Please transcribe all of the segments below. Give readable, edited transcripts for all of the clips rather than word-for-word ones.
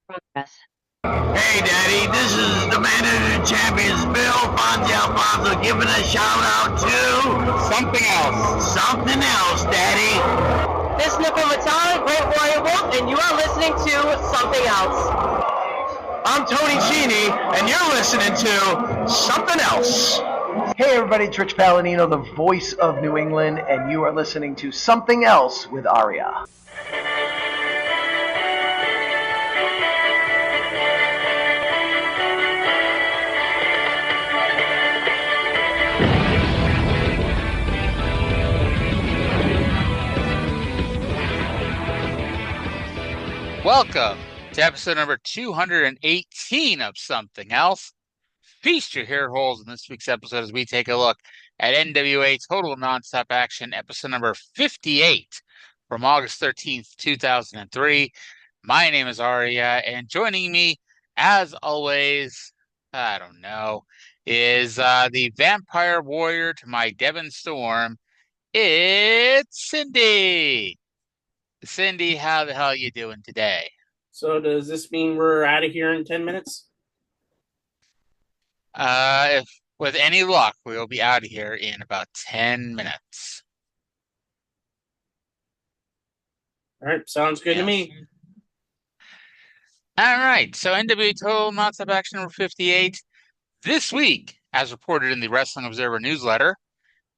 Progress. Hey, Daddy, this is the man of the champions, Bill Fonzie Alfonso, giving a shout out to Something else. something else, Daddy. This is Nicole Matala, Great Warrior Wolf, and you are listening to Something Else. I'm Tony Cini, and you're listening to Something Else. Hey everybody, it's Rich Palladino, the voice of New England, and you are listening to Something Else with Arya. Welcome to episode number 218 of Something Else. Feast your hair holes in this week's episode as we take a look at NWA Total Nonstop Action, episode number 58 from August 13th, 2003. My name is Arya, and joining me, as always, is the vampire warrior to my Devon Storm. It's Cyndi. Cyndi, how the hell are you doing today? So does this mean we're out of here in 10 minutes? If with any luck, we'll be out of here in about 10 minutes. All right, sounds good to me. All right, so NWA Total Nonstop Action number 58. This week, as reported in the Wrestling Observer newsletter,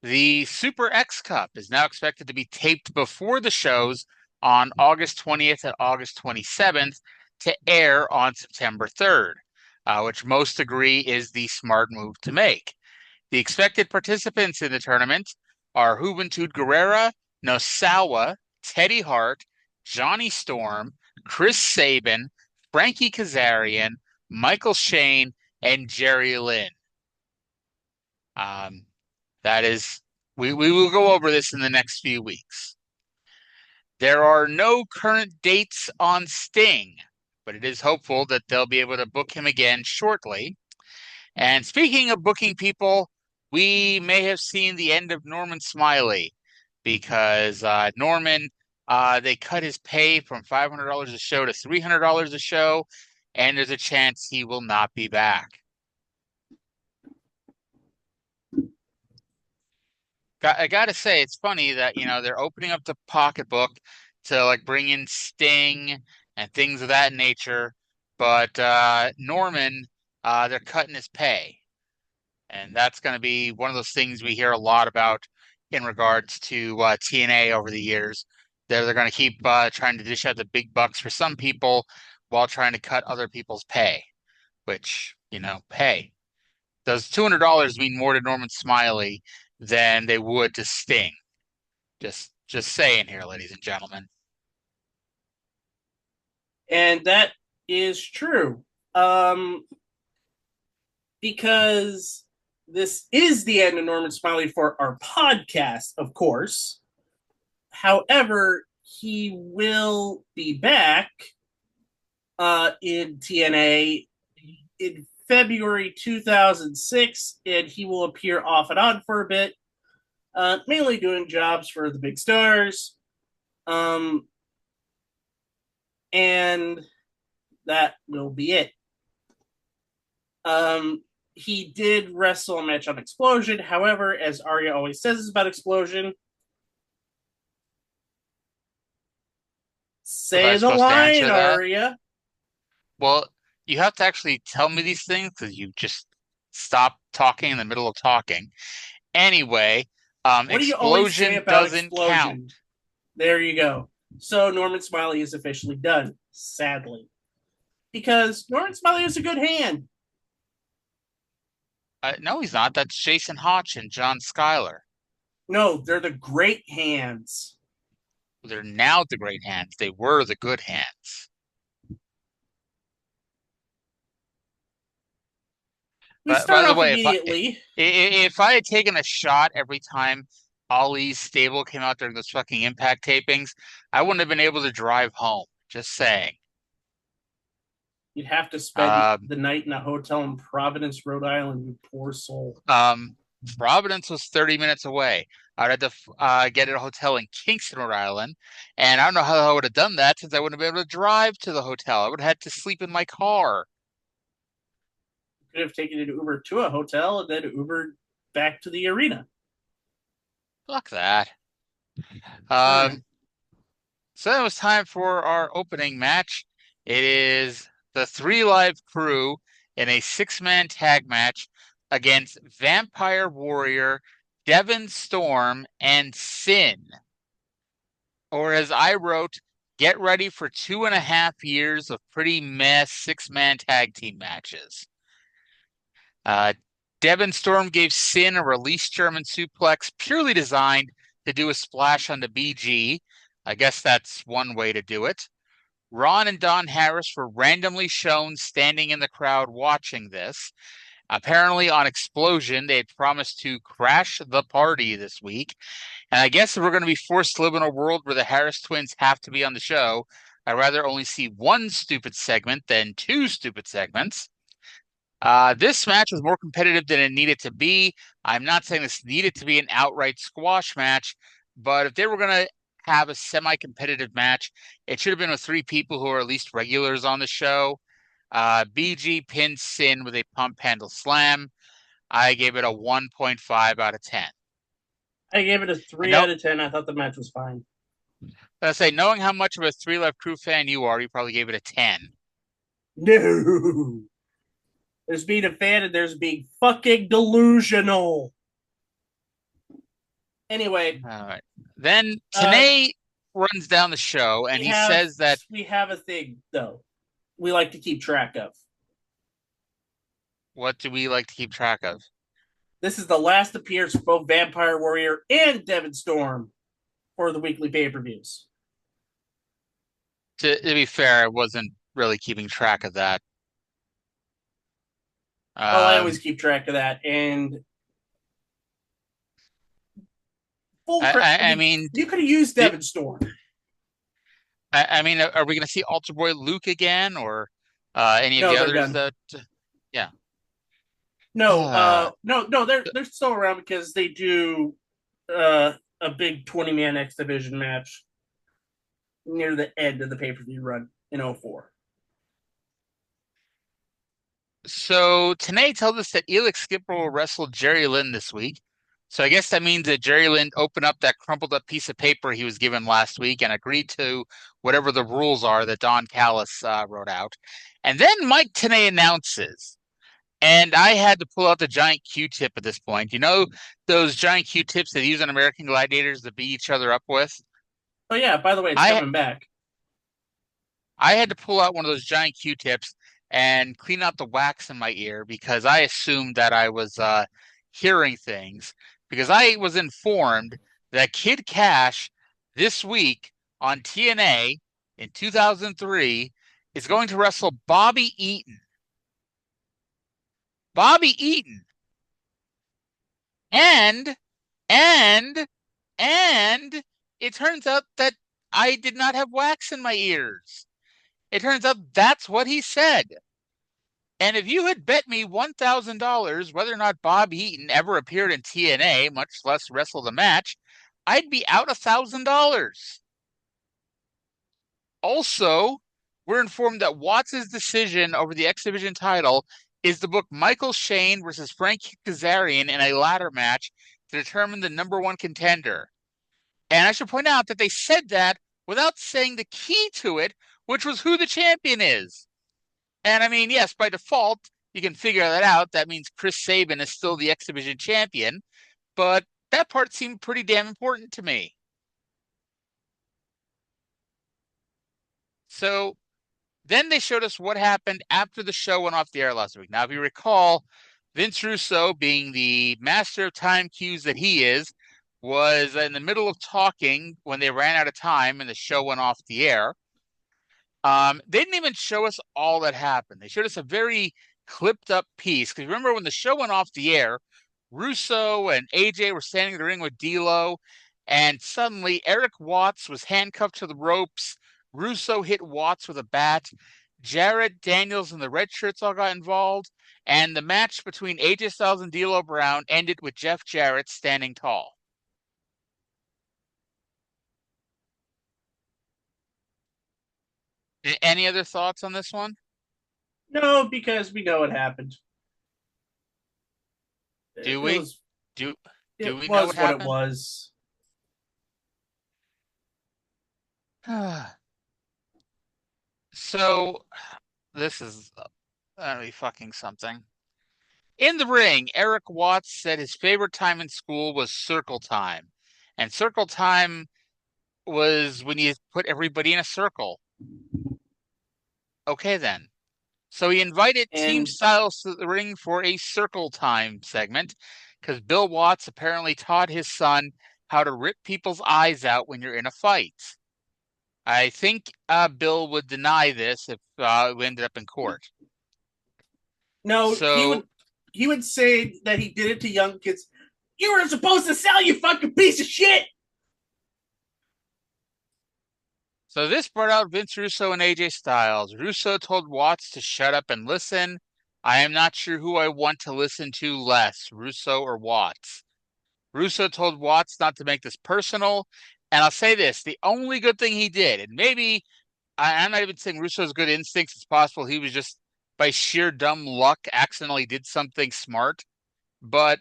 the Super X Cup is now expected to be taped before the shows on August 20th and August 27th to air on September 3rd, which most agree is the smart move to make. The expected participants in the tournament are Juventud Guerrera, Nosawa, Teddy Hart, Johnny Storm, Chris Sabin, Frankie Kazarian, Michael Shane, and Jerry Lynn. We will go over this in the next few weeks. There are no current dates on Sting, but it is hopeful that they'll be able to book him again shortly. And speaking of booking people, we may have seen the end of Norman Smiley because Norman, they cut his pay from $500 a show to $300 a show, and there's a chance he will not be back. I gotta say, it's funny that, they're opening up the pocketbook to bring in Sting and things of that nature, but Norman, they're cutting his pay. And that's going to be one of those things we hear a lot about in regards to TNA over the years. They're going to keep trying to dish out the big bucks for some people while trying to cut other people's pay, which, pay. Does $200 mean more to Norman Smiley than they would to Sting? Just saying here, ladies and gentlemen. And that is true. Because this is the end of Norman Smiley for our podcast, of course. However, he will be back in TNA in February 2006, and he will appear off and on for a bit, mainly doing jobs for the big stars. And that will be it. He did wrestle a match on Explosion. However, as Arya always says about Explosion, say the line, Arya. Well, you have to actually tell me these things because you just stop talking in the middle of talking. Anyway, Explosion doesn't count. There you go. So Norman Smiley is officially done, sadly. Because Norman Smiley is a good hand. No, he's not. That's Jason Hotch and John Schuyler. No, they're the great hands. They're now the great hands. They were the good hands. By the way, immediately. If I had taken a shot every time Ali's stable came out during those fucking Impact tapings, I wouldn't have been able to drive home. Just saying. You'd have to spend the night in a hotel in Providence, Rhode Island, you poor soul. Providence was 30 minutes away. I'd had to get a hotel in Kingston, Rhode Island, and I don't know how I would have done that since I wouldn't have been able to drive to the hotel. I would have had to sleep in my car. Could have taken an Uber to a hotel and then Ubered back to the arena. Fuck that. So then it was time for our opening match. It is the Three Live Crew in a six-man tag match against Vampire Warrior, Devon Storm, and Sin. Or as I wrote, get ready for 2.5 years of pretty mess six-man tag team matches. Devon Storm gave Sin a release German suplex purely designed to do a splash on the BG. I guess that's one way to do it. Ron and Don Harris were randomly shown standing in the crowd watching this. Apparently on Explosion, they had promised to crash the party this week. And I guess if we're going to be forced to live in a world where the Harris twins have to be on the show, I'd rather only see one stupid segment than two stupid segments. This match was more competitive than it needed to be. I'm not saying this needed to be an outright squash match, but if they were going to have a semi-competitive match, it should have been with three people who are at least regulars on the show. BG pinned Sin with a pump handle slam. I gave it a 1.5 out of 10. I gave it a 3 out of 10. I thought the match was fine. I say, knowing how much of a Three Live Crew fan you are, you probably gave it a 10. No. There's being a fan and there's being fucking delusional. Anyway. All right. Then Tenay runs down the show and he says that we have a thing, though, we like to keep track of. What do we like to keep track of? This is the last appearance for both Vampire Warrior and Devon Storm for the weekly pay-per-views. To be fair, I wasn't really keeping track of that. I always keep track of that. And I mean, you could have used Devon Storm. I mean, are we going to see Altar Boy Luke again, or any of the others that? Yeah. No, they're still around because they do a big 20-man X Division match near the end of the pay-per-view run in 2004. So Tenay tells us that Elix Skipper will wrestle Jerry Lynn this week. So I guess that means that Jerry Lynn opened up that crumpled up piece of paper he was given last week and agreed to whatever the rules are that Don Callis wrote out. And then Mike Tenay announces, and I had to pull out the giant Q-tip at this point. You know those giant Q-tips they use on American Gladiators to beat each other up with? Oh, yeah. By the way, it's coming back. I had to pull out one of those giant Q-tips and clean out the wax in my ear because I assumed that I was hearing things. Because I was informed that Kid Cash this week on TNA in 2003 is going to wrestle Bobby Eaton. Bobby Eaton. And it turns out that I did not have wax in my ears. It turns out that's what he said. And if you had bet me $1,000 whether or not Bob Eaton ever appeared in TNA, much less wrestled a match, I'd be out $1,000. Also, we're informed that Watts' decision over the X Division title is to book Michael Shane versus Frankie Kazarian in a ladder match to determine the number one contender. And I should point out that they said that without saying the key to it, which was who the champion is. And I mean, yes, by default, you can figure that out. That means Chris Sabin is still the X Division champion. But that part seemed pretty damn important to me. So then they showed us what happened after the show went off the air last week. Now, if you recall, Vince Russo, being the master of time cues that he is, was in the middle of talking when they ran out of time and the show went off the air. They didn't even show us all that happened. They showed us a very clipped up piece. Because remember when the show went off the air, Russo and AJ were standing in the ring with D'Lo, and suddenly Eric Watts was handcuffed to the ropes. Russo hit Watts with a bat. Jarrett, Daniels, and the red shirts all got involved, and the match between AJ Styles and D'Lo Brown ended with Jeff Jarrett standing tall. Any other thoughts on this one? No, because we know what happened. Do It we? was, Do it we know was what what it happened? was. So, this is gonna be fucking something. In the ring, Eric Watts said his favorite time in school was circle time. And circle time was when you put everybody in a circle. Okay, then. So he invited Team And Styles to the ring for a circle time segment because Bill Watts apparently taught his son how to rip people's eyes out when you're in a fight. I think Bill would deny this if we ended up in court. no, So, he would say that he did it to young kids. You were supposed to sell, you fucking piece of shit. so this brought out Vince Russo and AJ Styles. Russo told Watts to shut up and listen. I am not sure who I want to listen to less, Russo or Watts. Russo told Watts not to make this personal. And I'll say this, the only good thing he did, and maybe I'm not even saying Russo's good instincts, it's possible he was just by sheer dumb luck accidentally did something smart. But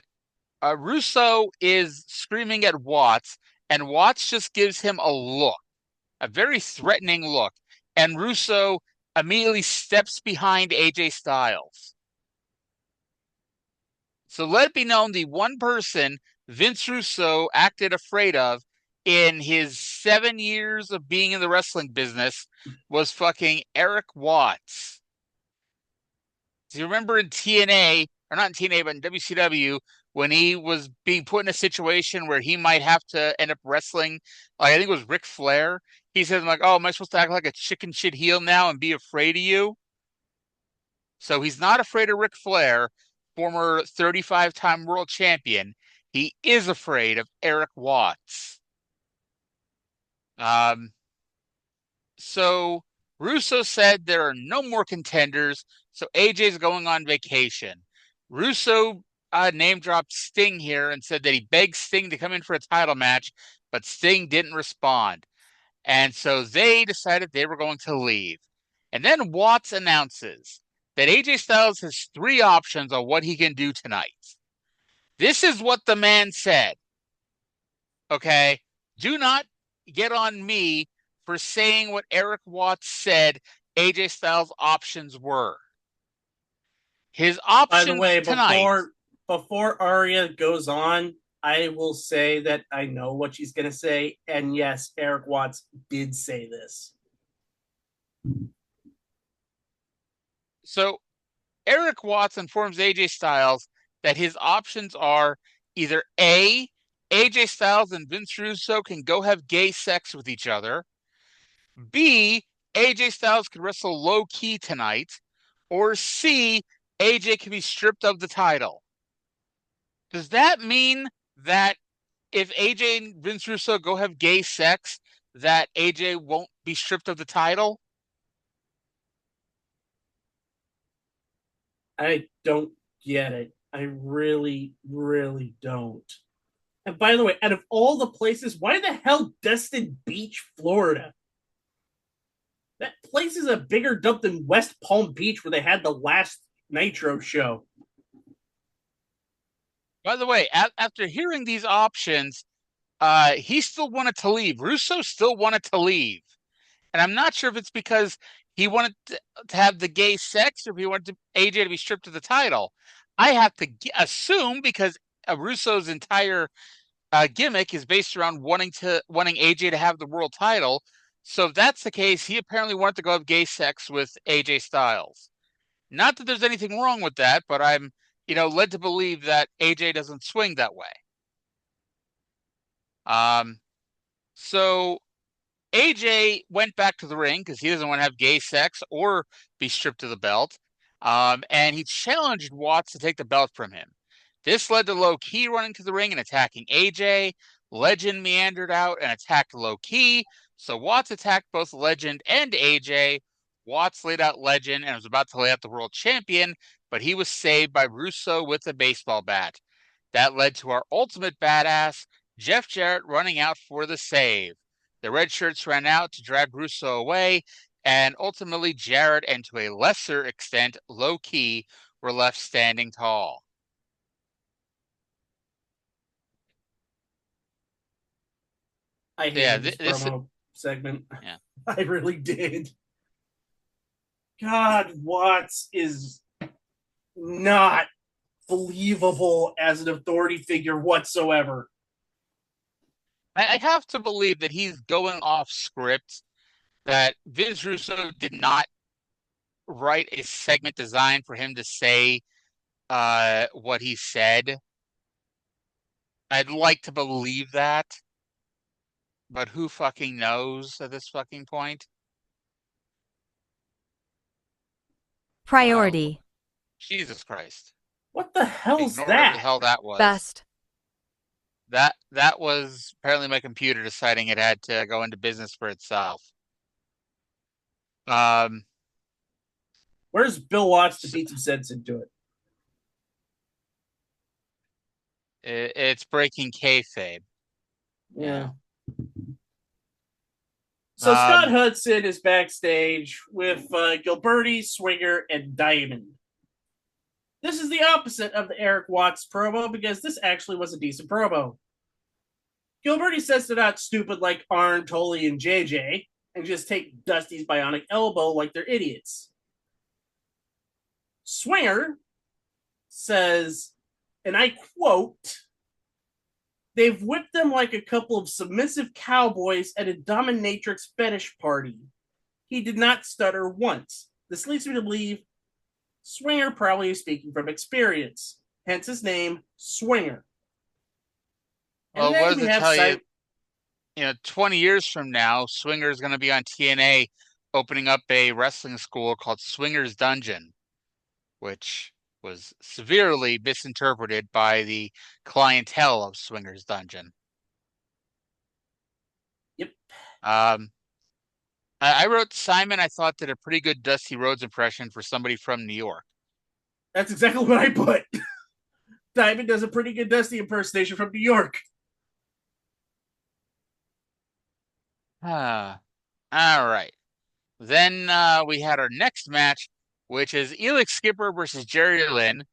Russo is screaming at Watts, and Watts just gives him a look, a very threatening look. And Russo immediately steps behind AJ Styles. So let it be known the one person Vince Russo acted afraid of in his 7 years of being in the wrestling business was fucking Eric Watts. Do you remember in TNA, or not in TNA, but in WCW, when he was being put in a situation where he might have to end up wrestling, like I think it was Ric Flair. He said, like, oh, am I supposed to act like a chicken shit heel now and be afraid of you? So he's not afraid of Ric Flair, former 35-time world champion. He is afraid of Eric Watts. So Russo said there are no more contenders, so AJ's going on vacation. Russo name dropped Sting here and said that he begged Sting to come in for a title match, but Sting didn't respond. And so they decided they were going to leave. And then Watts announces that AJ Styles has 3 options on what he can do tonight. This is what the man said. Okay? Do not get on me for saying what Eric Watts said AJ Styles' options were. His options By the way, tonight. before Arya goes on, I will say that I know what she's going to say. And yes, Eric Watts did say this. So Eric Watts informs AJ Styles that his options are either A, AJ Styles and Vince Russo can go have gay sex with each other, B, AJ Styles can wrestle low key tonight, or C, AJ can be stripped of the title. Does that mean that if AJ and Vince Russo go have gay sex, that AJ won't be stripped of the title? I don't get it. I really, really don't. And by the way, out of all the places, why the hell Destin Beach, Florida? That place is a bigger dump than West Palm Beach, where they had the last Nitro show. By the way, after hearing these options, he still wanted to leave. Russo still wanted to leave. And I'm not sure if it's because he wanted to have the gay sex or if he wanted AJ to be stripped of the title. I have to assume because Russo's entire gimmick is based around wanting AJ to have the world title. So if that's the case, he apparently wanted to go have gay sex with AJ Styles. Not that there's anything wrong with that, but I'm, led to believe that AJ doesn't swing that way. So AJ went back to the ring because he doesn't want to have gay sex or be stripped of the belt. And he challenged Watts to take the belt from him. This led to Low Key running to the ring and attacking AJ. Legend meandered out and attacked Low Key. So Watts attacked both Legend and AJ. Watts laid out Legend and was about to lay out the world champion, but he was saved by Russo with a baseball bat. That led to our ultimate badass, Jeff Jarrett, running out for the save. The red shirts ran out to drag Russo away, and ultimately Jarrett, and to a lesser extent, Low Key, were left standing tall. I hated this promo segment. Yeah. I really did. God, Watts is not believable as an authority figure whatsoever. I have to believe that he's going off script, that Vince Russo did not write a segment designed for him to say what he said. I'd like to believe that, but who fucking knows at this fucking point? Priority. Jesus Christ. What the hell's Ignore that? whatever the hell that was. Best. That was apparently my computer deciding it had to go into business for itself. Where's Bill Watts to beat some sense into it? It's breaking kayfabe. Yeah. So Scott Hudson is backstage with Gilberti, Swinger, and Diamond. This is the opposite of the Eric Watts promo because this actually was a decent promo. Gilberti says they're not stupid like Arn, Tully, and JJ and just take Dusty's bionic elbow like they're idiots. Swinger says, and I quote, "They've whipped them like a couple of submissive cowboys at a dominatrix fetish party. He did not stutter once. This leads me to believe Swinger probably is speaking from experience, hence his name, Swinger." Well, what does it tell you? 20 years from now, Swinger is going to be on TNA opening up a wrestling school called Swinger's Dungeon, which was severely misinterpreted by the clientele of Swinger's Dungeon. Yep. I wrote Simon, I thought, did a pretty good Dusty Rhodes impression for somebody from New York. That's exactly what I put. Diamond does a pretty good Dusty impersonation from New York. All right. Then we had our next match, which is Elix Skipper versus Jerry Lynn.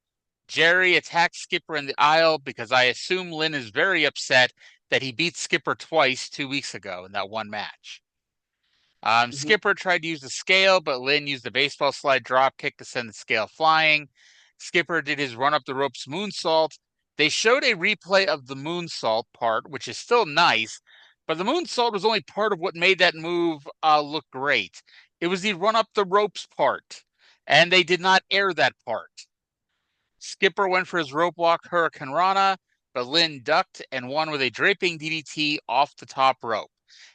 Jerry attacks Skipper in the aisle because I assume Lynn is very upset that he beat Skipper twice 2 weeks ago in that one match. Skipper tried to use the scale, but Lynn used the baseball slide drop kick to send the scale flying. Skipper did his run up the ropes moonsault. They showed a replay of the moonsault part, which is still nice, but the moonsault was only part of what made that move look great. It was the run up the ropes part, and they did not air that part. Skipper went for his rope walk Hurricane Rana, but Lynn ducked and won with a draping DDT off the top rope.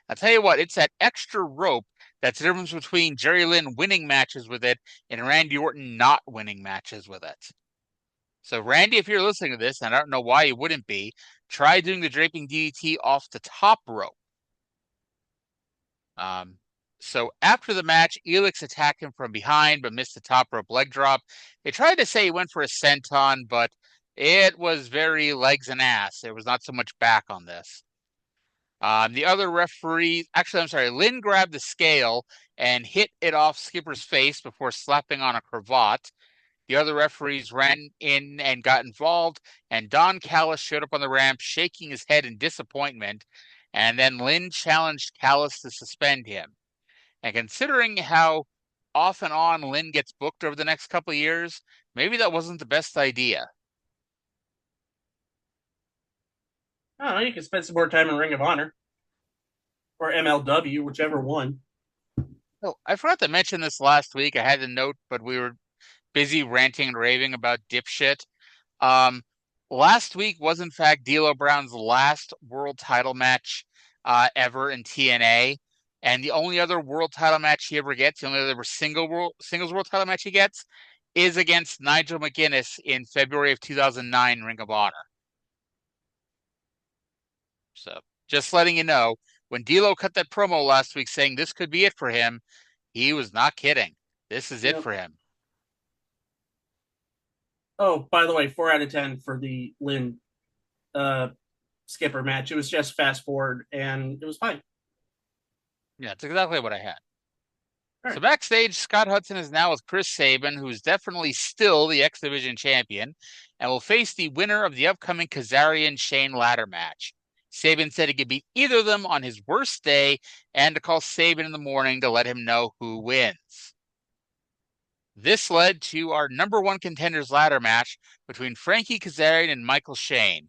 I'll tell you what, it's that extra rope that's the difference between Jerry Lynn winning matches with it and Randy Orton not winning matches with it. So, Randy, if you're listening to this, and I don't know why you wouldn't be, try doing the draping DDT off the top rope. So after the match, Elix attacked him from behind, but missed the top rope leg drop. They tried to say he went for a senton, but it was very legs and ass. There was not so much back on this. The other referee, Lynn grabbed the scale and hit it off Skipper's face before slapping on a cravat. The other referees ran in and got involved, and Don Callis showed up on the ramp, shaking his head in disappointment, and then Lynn challenged Callis to suspend him. And considering how off and on Lynn gets booked over the next couple of years, maybe that wasn't the best idea. I don't know, you could spend some more time in Ring of Honor. Or MLW, whichever one. Oh, I forgot to mention this last week. I had the note, but we were busy ranting and raving about dipshit. Last week was, in fact, D'Lo Brown's last world title match ever in TNA. And the only other world title match he ever gets, the only other singles world title match he gets, is against Nigel McGuinness in February of 2009 Ring of Honor. So, just letting you know, when D'Lo cut that promo last week saying this could be it for him, he was not kidding. This is it Yep. for him. Oh, by the way, 4 out of 10 for the Lynn Skipper match. It was just fast forward, and it was fine. Yeah, that's exactly what I had. Right. So backstage, Scott Hudson is now with Chris Sabin, who's definitely still the X Division champion, and will face the winner of the upcoming Kazarian Shane ladder match. Sabin said he could beat either of them on his worst day and to call Sabin in the morning to let him know who wins. This led to our number one contenders ladder match between Frankie Kazarian and Michael Shane.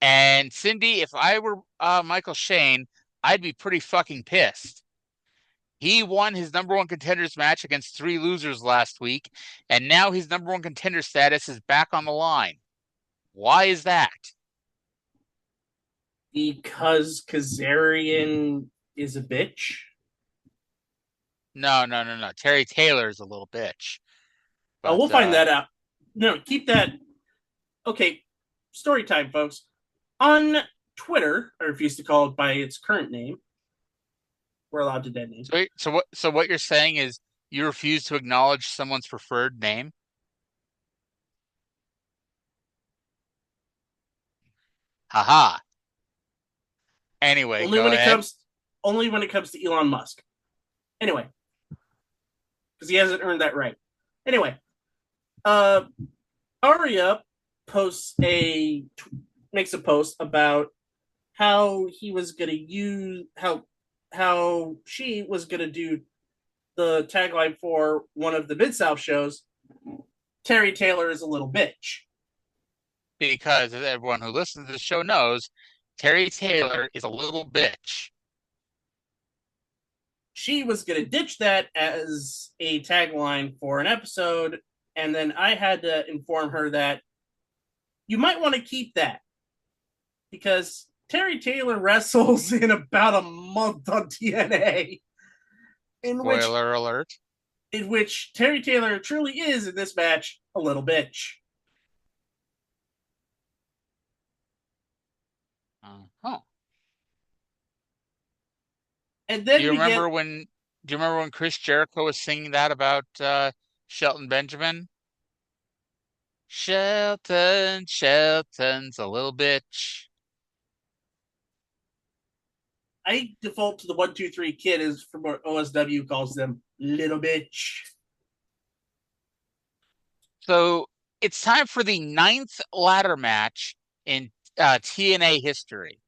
And Cyndi, if I were Michael Shane, I'd be pretty fucking pissed. He won his number one contenders match against 3 losers last week, and now his number one contender status is back on the line. Why is that? Because Kazarian is a bitch. No. Terry Taylor's a little bitch. But, we'll find that out. No, keep that. Okay, story time, folks. On Twitter, I refuse to call it by its current name. We're allowed to dead name. So what you're saying is you refuse to acknowledge someone's preferred name? Haha. Anyway, only go when ahead. it comes to Elon Musk. Anyway, because he hasn't earned that right. Anyway, Arya makes a post about how he was gonna use how she was gonna do the tagline for one of the Mid-South shows. Terry Taylor is a little bitch. Because as everyone who listens to the show knows, Terry Taylor is a little bitch. She was going to ditch that as a tagline for an episode, and then I had to inform her that you might want to keep that because Terry Taylor wrestles in about a month on TNA. Spoiler alert. In which Terry Taylor truly is, in this match, a little bitch. And then do you remember when Chris Jericho was singing that about Shelton Benjamin? Shelton's a little bitch. I default to the 1-2-3 kid, as from what OSW calls them, little bitch. So it's time for the 9th ladder match in TNA history.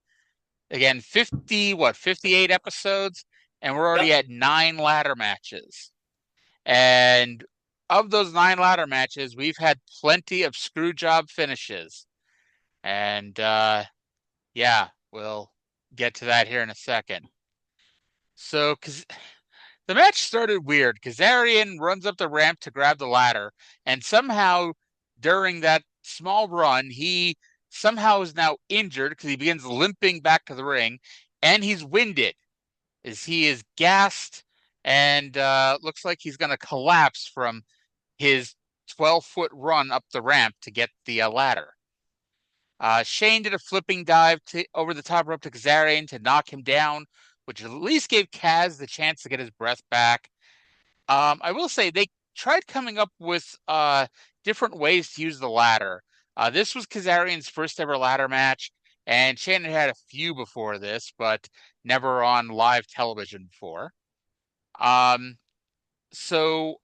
Again, 58 episodes, and we're already at 9 ladder matches. And of those 9 ladder matches, we've had plenty of screw job finishes. And yeah, we'll get to that here in a second. So, the match started weird. Kazarian runs up the ramp to grab the ladder, and somehow during that small run, he somehow is now injured because he begins limping back to the ring, and he's winded as he is gassed and looks like he's going to collapse from his 12-foot run up the ramp to get the ladder. Shane did a flipping dive over the top rope to Kazarian to knock him down, which at least gave Kaz the chance to get his breath back. I will say they tried coming up with different ways to use the ladder. This was Kazarian's first ever ladder match, and Shane had a few before this, but never on live television before. So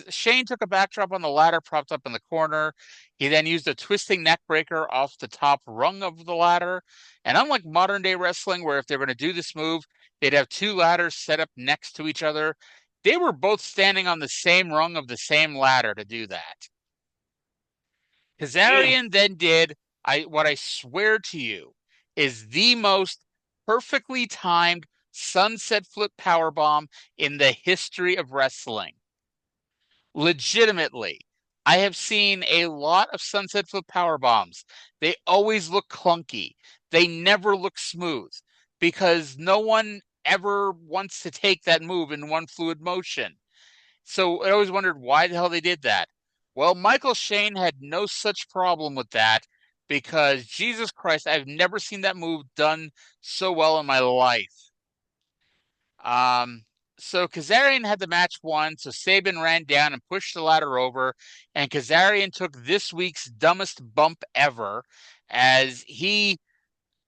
Shane took a backdrop on the ladder propped up in the corner. He then used a twisting neck breaker off the top rung of the ladder. And unlike modern day wrestling, where if they're going to do this move, they'd have 2 ladders set up next to each other, they were both standing on the same rung of the same ladder to do that. Kazarian then did what I swear to you is the most perfectly timed sunset flip powerbomb in the history of wrestling. Legitimately, I have seen a lot of sunset flip power bombs. They always look clunky. They never look smooth because no one ever wants to take that move in one fluid motion. So I always wondered why the hell they did that. Well, Michael Shane had no such problem with that because Jesus Christ, I've never seen that move done so well in my life. So Kazarian had the match won, so Sabin ran down and pushed the ladder over, and Kazarian took this week's dumbest bump ever as he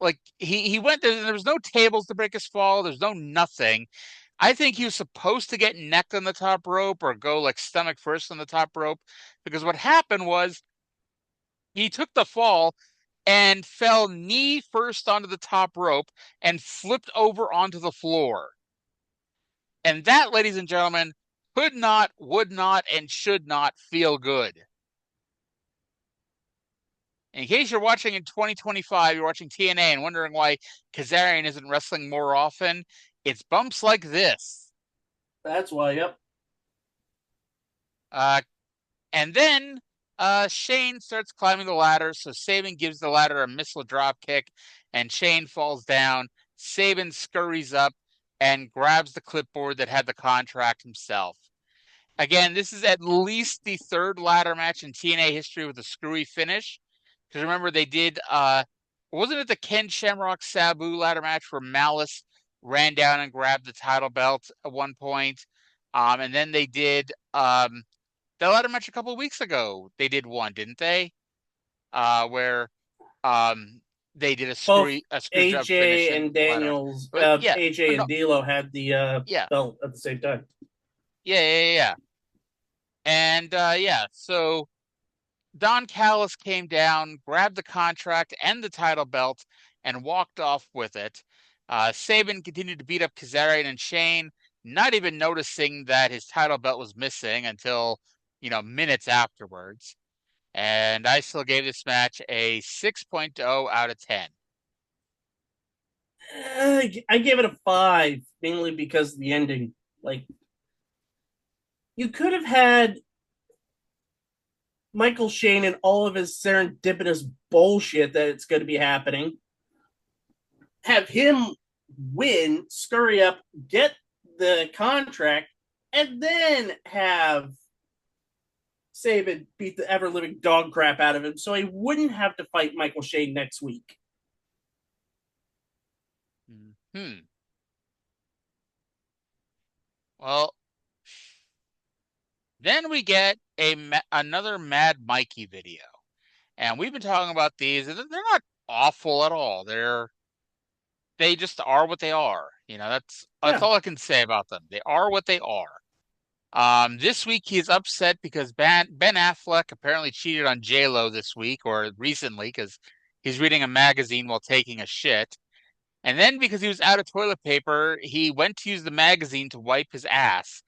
went there was no tables to break his fall, there's no nothing. I think he was supposed to get necked on the top rope or go like stomach first on the top rope, because what happened was he took the fall and fell knee first onto the top rope and flipped over onto the floor. And that, ladies and gentlemen, could not, would not, and should not feel good. In case you're watching in 2025, you're watching TNA and wondering why Kazarian isn't wrestling more often, it's bumps like this. That's why, yep. And then Shane starts climbing the ladder, so Sabin gives the ladder a missile drop kick, and Shane falls down. Sabin scurries up and grabs the clipboard that had the contract himself. Again, this is at least the third ladder match in TNA history with a screwy finish. Because remember, they did, wasn't it the Ken Shamrock Sabu ladder match where Malice ran down and grabbed the title belt at one point? And then they did the ladder match a couple of weeks ago. They did one, didn't they? Where they did a screw job finish. AJ and Daniels, AJ and D'Lo had the belt at the same time. Yeah. And so Don Callis came down, grabbed the contract and the title belt, and walked off with it. Sabin continued to beat up Kazarian and Shane, not even noticing that his title belt was missing until, minutes afterwards. And I still gave this match a 6.0 out of 10. I gave it a 5, mainly because of the ending. Like, you could have had Michael Shane and all of his serendipitous bullshit that it's going to be happening. Have him win, scurry up, get the contract, and then have Sabin beat the ever-living dog crap out of him so he wouldn't have to fight Michael Shane next week. Well, then we get another Mad Mikey video. And we've been talking about these, and they're not awful at all. They just are what they are. That's all I can say about them. They are what they are. This week he's upset because Ben Affleck apparently cheated on J-Lo this week, or recently, because he's reading a magazine while taking a shit. And then because he was out of toilet paper, he went to use the magazine to wipe his ass.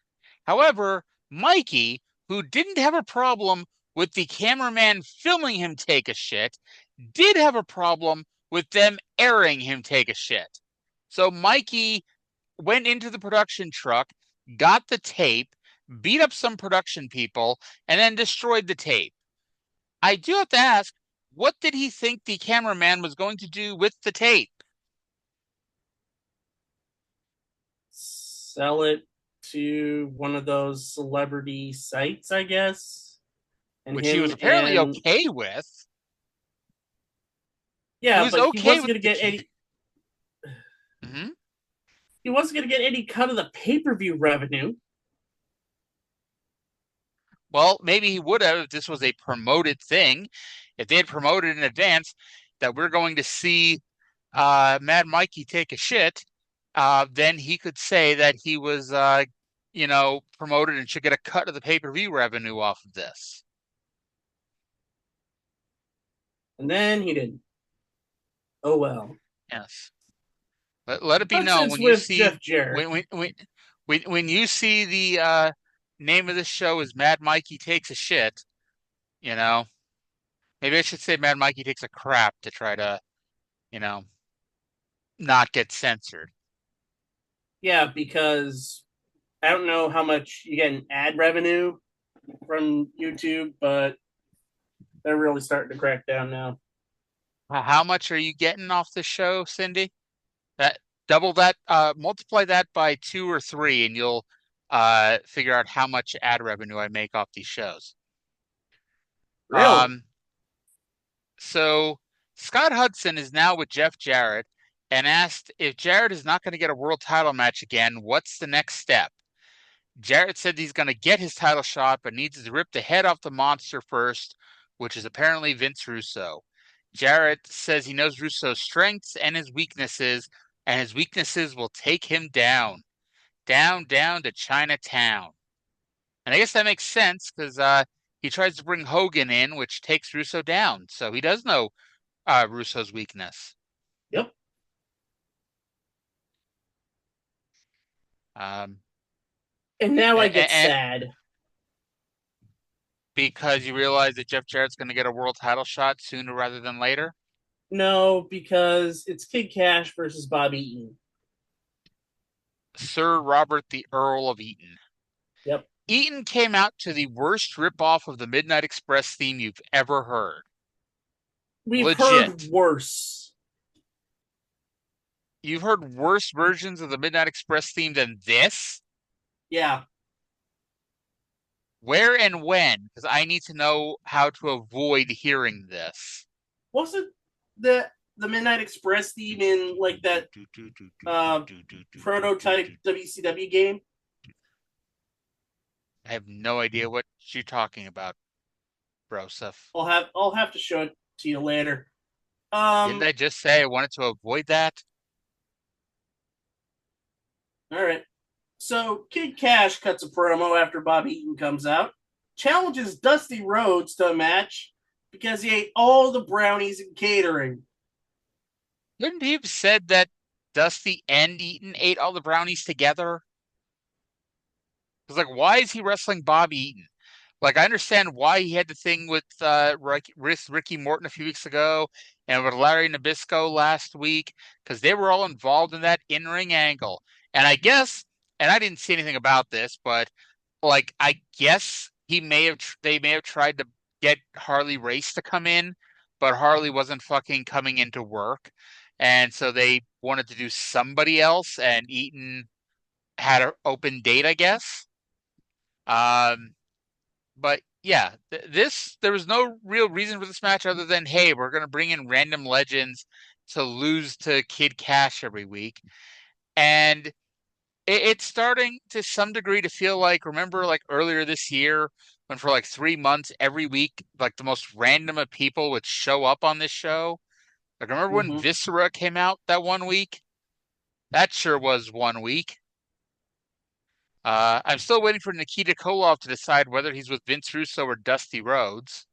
However, Mikey, who didn't have a problem with the cameraman filming him take a shit, did have a problem with them airing him take a shit. So Mikey went into the production truck, got the tape, beat up some production people, and then destroyed the tape. I do have to ask, what did he think the cameraman was going to do with the tape? Sell it to one of those celebrity sites, I guess. Which he was apparently okay with. Yeah, he wasn't going to get any. Mm-hmm. He wasn't going to get any cut of the pay-per-view revenue. Well, maybe he would have if this was a promoted thing. If they had promoted in advance that we're going to see Mad Mikey take a shit, then he could say that he was, promoted and should get a cut of the pay-per-view revenue off of this. And then he didn't. Oh well. Yes. Let it be known when you see Jeff Jarrett. when you see the name of this show is Mad Mikey Takes a Shit, maybe I should say Mad Mikey Takes a Crap to try to, not get censored. Yeah, because I don't know how much you get in ad revenue from YouTube, but they're really starting to crack down now. How much are you getting off the show, Cyndi? Multiply that by 2 or 3, and you'll figure out how much ad revenue I make off these shows. Really? So Scott Hudson is now with Jeff Jarrett, and asked if Jarrett is not going to get a world title match again, what's the next step? Jarrett said he's going to get his title shot, but needs to rip the head off the monster first, which is apparently Vince Russo. Jarrett says he knows Russo's strengths and his weaknesses, and his weaknesses will take him down. Down, down to Chinatown. And I guess that makes sense because he tries to bring Hogan in, which takes Russo down. So he does know Russo's weakness. Yep. Um, And now I get sad. Because you realize that Jeff Jarrett's going to get a world title shot sooner rather than later? No, because it's Kid Cash versus Bobby Eaton. Sir Robert the Earl of Eaton. Yep. Eaton came out to the worst ripoff of the Midnight Express theme you've ever heard. We've heard worse. You've heard worse versions of the Midnight Express theme than this? Yeah. Where and when? Because I need to know how to avoid hearing this. Wasn't the Midnight Express theme in like that prototype WCW game? I have no idea what you're talking about, Broseph. I'll have to show it to you later. Didn't I just say I wanted to avoid that? All right. So Kid Cash cuts a promo after Bobby Eaton comes out, challenges Dusty Rhodes to a match because he ate all the brownies and catering. Couldn't he have said that Dusty and Eaton ate all the brownies together? Because, like, why is he wrestling Bobby Eaton? Like, I understand why he had the thing with Ricky Morton a few weeks ago and with Larry Nabisco last week, because they were all involved in that in-ring angle. And I guess, and I didn't see anything about this, but, like, I guess they may have tried to get Harley Race to come in, but Harley wasn't fucking coming into work. And so they wanted to do somebody else, and Eaton had an open date, I guess. But yeah, there was no real reason for this match other than, hey, we're gonna bring in random legends to lose to Kid Cash every week, and it's starting to some degree to feel like, remember, like earlier this year when for like 3 months every week, like the most random of people would show up on this show. Like, remember when Viscera came out that one week? That sure was one week. I'm still waiting for Nikita Koloff to decide whether he's with Vince Russo or Dusty Rhodes.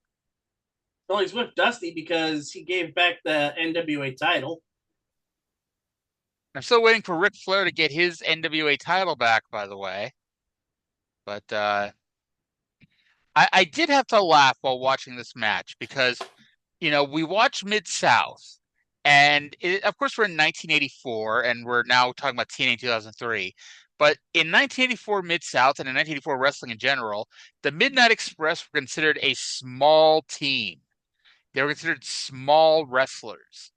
Well, he's with Dusty because he gave back the NWA title. I'm still waiting for Ric Flair to get his NWA title back, by the way. But I did have to laugh while watching this match because, we watch Mid-South. And of course, we're in 1984, and we're now talking about TNA 2003. But in 1984 Mid-South and in 1984 wrestling in general, the Midnight Express were considered a small team. They were considered small wrestlers.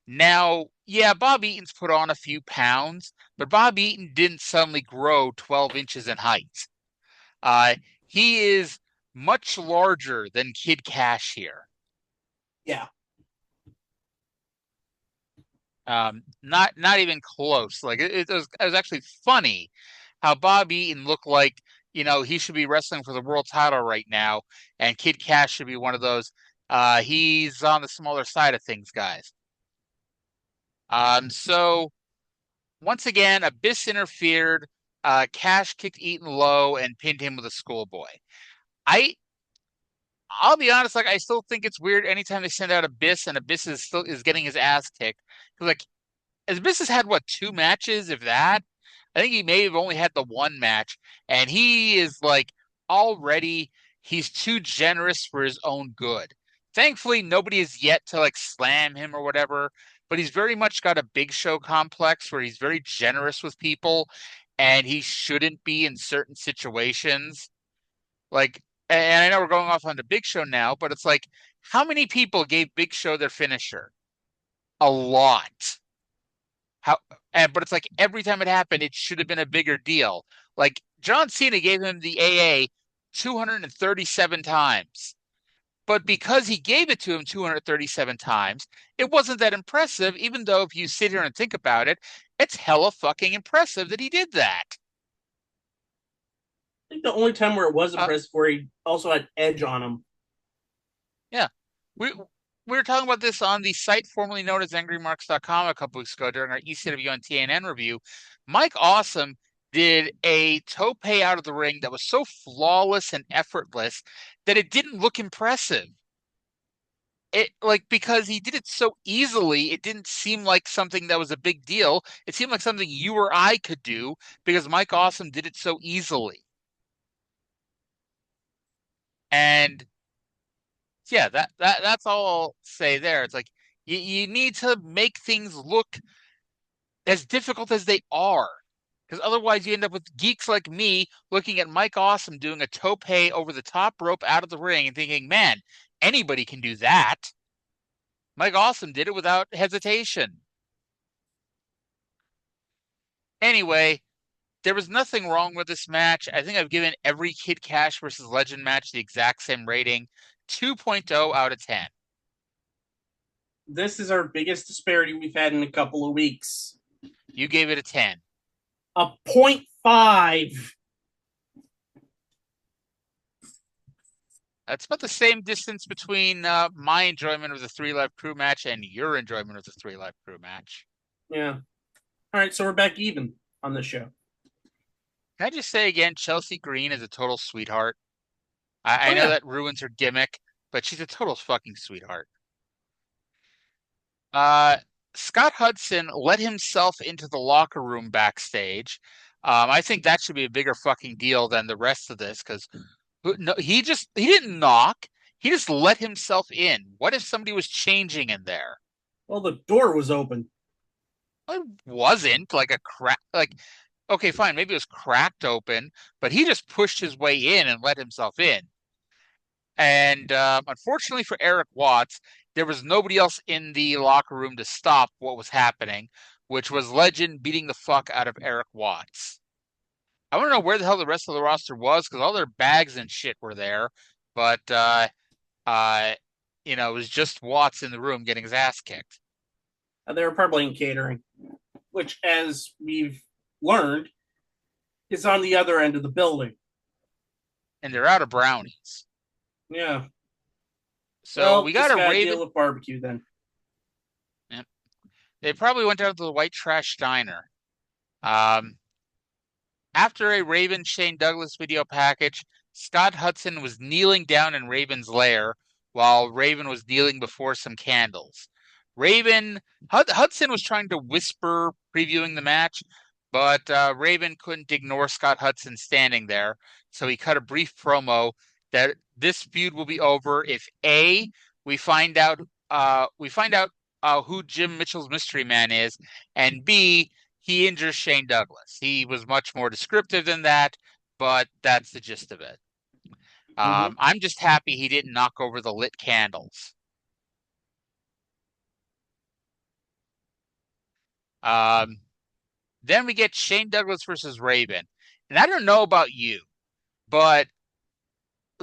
Now, yeah, Bob Eaton's put on a few pounds, but Bob Eaton didn't suddenly grow 12 inches in height. He is much larger than Kid Cash here. Yeah. Not even close. Like it was actually funny how Bob Eaton looked like, he should be wrestling for the world title right now, and Kid Cash should be one of those he's on the smaller side of things guys. So once again, Abyss interfered. Cash kicked Eaton low and pinned him with a schoolboy. I'll be honest, like I still think it's weird anytime they send out Abyss and Abyss is getting his ass kicked. Because like Abyss has had what, 2 matches, if that? I think he may have only had the 1 match, and he is like he's too generous for his own good. Thankfully, nobody is yet to like slam him or whatever, but he's very much got a Big Show complex where he's very generous with people, and he shouldn't be in certain situations. Like, and I know we're going off on the Big Show now, but it's like, how many people gave Big Show their finisher? A lot. But it's like every time it happened, it should have been a bigger deal. Like John Cena gave him the AA 237 times. But because he gave it to him 237 times, it wasn't that impressive, even though if you sit here and think about it, it's hella fucking impressive that he did that. I think the only time where it was impressive where he also had edge on him. Yeah. We were talking about this on the site formerly known as angrymarks.com a couple weeks ago during our ECW and TNN review. Mike Awesome did a tope out of the ring that was so flawless and effortless that it didn't look impressive. Because he did it so easily, it didn't seem like something that was a big deal. It seemed like something you or I could do because Mike Awesome did it so easily. And yeah, that's all I'll say there. It's like you need to make things look as difficult as they are. Because otherwise you end up with geeks like me looking at Mike Awesome doing a tope over the top rope out of the ring and thinking, man, anybody can do that. Mike Awesome did it without hesitation. Anyway, there was nothing wrong with this match. I think I've given every Kid Cash versus Legend match the exact same rating, 2.0 out of 10. This is our biggest disparity we've had in a couple of weeks. You gave it a 10. A 0.5. That's about the same distance between my enjoyment of the 3 Live Crew match and your enjoyment of the 3 Live Crew match. Yeah. All right, so we're back even on the show. Can I just say again, Chelsea Green is a total sweetheart. I know that ruins her gimmick, but she's a total fucking sweetheart. Scott Hudson let himself into the locker room backstage. I think that should be a bigger fucking deal than the rest of this because no, he didn't knock. He just let himself in. What if somebody was changing in there? Well, the door was open. It wasn't like a crack. Like, okay, fine, maybe it was cracked open, but he just pushed his way in and let himself in. And unfortunately for Eric Watts, there was nobody else in the locker room to stop what was happening, which was Legend beating the fuck out of Eric Watts. I want to know where the hell the rest of the roster was because all their bags and shit were there, but it was just Watts in the room getting his ass kicked. They were probably in catering, which, as we've learned, is on the other end of the building. And they're out of brownies. Yeah. So we got a Raven deal with barbecue then. Yep. They probably went down to the White Trash Diner. After a Raven Shane Douglas video package, Scott Hudson was kneeling down in Raven's lair while Raven was kneeling before some candles. Hudson was trying to whisper previewing the match, but Raven couldn't ignore Scott Hudson standing there, so he cut a brief promo that this feud will be over if A, we find out who Jim Mitchell's Mystery Man is, and B, he injures Shane Douglas. He was much more descriptive than that, but that's the gist of it. I'm just happy he didn't knock over the lit candles. Then we get Shane Douglas versus Raven. And I don't know about you, but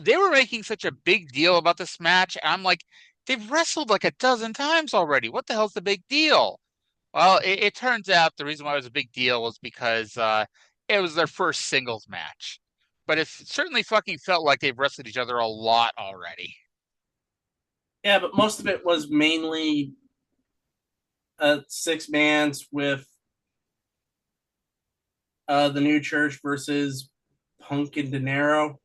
they were making such a big deal about this match. And I'm like, they've wrestled like a dozen times already. What the hell's the big deal? Well, it turns out the reason why it was a big deal was because it was their first singles match. But it certainly fucking felt like they've wrestled each other a lot already. Yeah, but most of it was mainly 6-mans with the New Church versus Punk and De Niro.